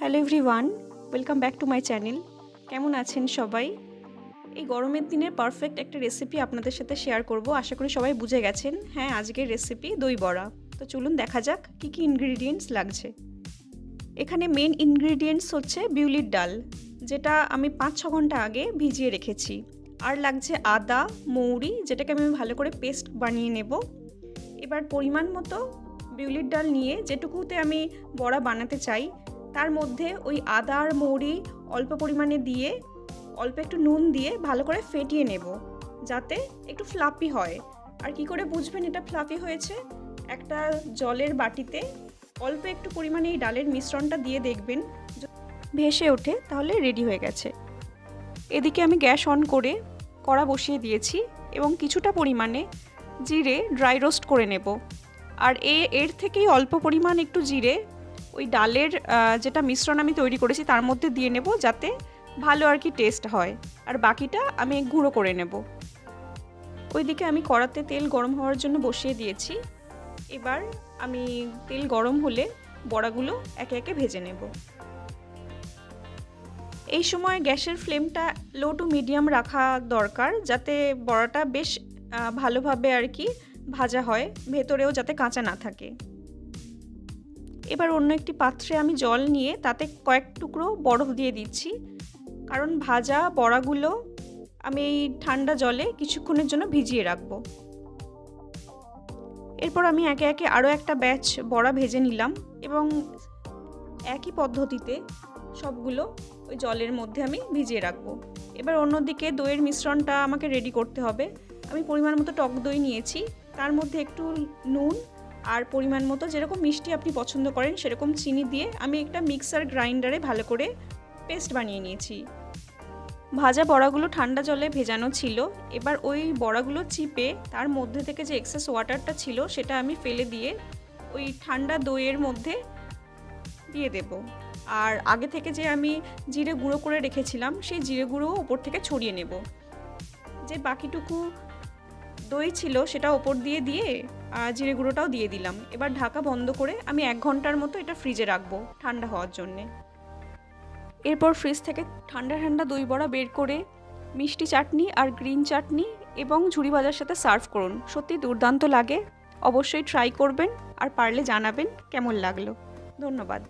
Hello everyone, welcome back to my channel. কেমন আছেন সবাই? এই গরমের দিনে পারফেক্ট একটা রেসিপি আপনাদের সাথে শেয়ার করব। আশা করি সবাই বুঝে গেছেন। হ্যাঁ, আজকের রেসিপি দই বড়া। তো চলুন দেখা যাক কী কী ইনগ্রিডিয়েন্টস লাগছে। এখানে মেন ইনগ্রিডিয়েন্টস হচ্ছে বিউলির ডাল, যেটা আমি 5-6 ঘন্টা আগে ভিজিয়ে রেখেছি। আর লাগছে আদা, মৌরি, যেটাকে আমি ভালো করে পেস্ট বানিয়ে নেব। এবার পরিমাণ মতো বিউলির ডাল নিয়ে যেটুকুতে আমি বড়া বানাতে চাই তার মধ্যে ওই আদা আর মৌরি অল্প পরিমাণে দিয়ে অল্প একটু নুন দিয়ে ভালো করে ফেটিয়ে নেব, যাতে একটু ফ্লাফি হয়। আর কি করে বুঝবেন এটা ফ্লাফি হয়েছে? একটা জলের বাটিতে অল্প একটু পরিমাণে এই ডালের মিশ্রণটা দিয়ে দেখবেন ভেসে ওঠে, তাহলে রেডি হয়ে গেছে। এদিকে আমি গ্যাস অন করে কড়া বসিয়ে দিয়েছি এবং কিছুটা পরিমাণে জিরে ড্রাই রোস্ট করে নেব। আর এর থেকেই অল্প পরিমাণ একটু জিরে ওই ডালের যেটা মিশ্রণ আমি তৈরি করেছি তার মধ্যে দিয়ে নেব, যাতে ভালো আর কি টেস্ট হয়। আর বাকিটা আমি গুঁড়ো করে নেব। ওইদিকে আমি কড়াতে তেল গরম হওয়ার জন্য বসিয়ে দিয়েছি। এবার আমি তেল গরম হলে বড়াগুলো একে একে ভেজে নেব। এই সময় গ্যাসের ফ্লেমটা লো টু মিডিয়াম রাখা দরকার, যাতে বড়াটা বেশ ভালোভাবে আর কি ভাজা হয়, ভেতরেও যাতে কাঁচা না থাকে। এবার অন্য একটি পাত্রে আমি জল নিয়ে তাতে কয়েক টুকরো বরফ দিয়ে দিচ্ছি, কারণ ভাজা বড়াগুলো আমি এই ঠান্ডা জলে কিছুক্ষণের জন্য ভিজিয়ে রাখবো। এরপর আমি একে একে আরও একটা ব্যাচ বড়া ভেজে নিলাম এবং একই পদ্ধতিতে সবগুলো ওই জলের মধ্যে আমি ভিজিয়ে রাখবো। এবার অন্যদিকে দইয়ের মিশ্রণটা আমাকে রেডি করতে হবে। আমি পরিমাণ মতো টক দই নিয়েছি, তার মধ্যে একটু নুন আর পরিমাণ মতো যেরকম মিষ্টি আপনি পছন্দ করেন সেরকম চিনি দিয়ে আমি একটা মিক্সার গ্রাইন্ডারে ভালো করে পেস্ট বানিয়ে নিয়েছি। ভাজা বড়াগুলো ঠান্ডা জলে ভেজানো ছিল। এবার ওই বড়াগুলো চিপে তার মধ্যে থেকে যে এক্সেস ওয়াটারটা ছিল সেটা আমি ফেলে দিয়ে ওই ঠান্ডা দইয়ের মধ্যে দিয়ে দেব। আর আগে থেকে যে আমি জিরে গুঁড়ো করে রেখেছিলাম সেই জিরে গুঁড়োও ওপর থেকে ছড়িয়ে নেব। যে বাকিটুকু দই ছিল সেটা ওপর দিয়ে জিরে গুঁড়োটাও দিয়ে দিলাম। এবার ঢাকা বন্ধ করে আমি 1 ঘন্টার মতো এটা ফ্রিজে রাখবো ঠান্ডা হওয়ার জন্যে। এরপর ফ্রিজ থেকে ঠান্ডা ঠান্ডা দই বড়া বের করে মিষ্টি চাটনি আর গ্রিন চাটনি এবং ঝুরি ভাজার সাথে সার্ভ করুন। সত্যি দুর্দান্ত লাগে। অবশ্যই ট্রাই করবেন আর পারলে জানাবেন কেমন লাগলো। ধন্যবাদ।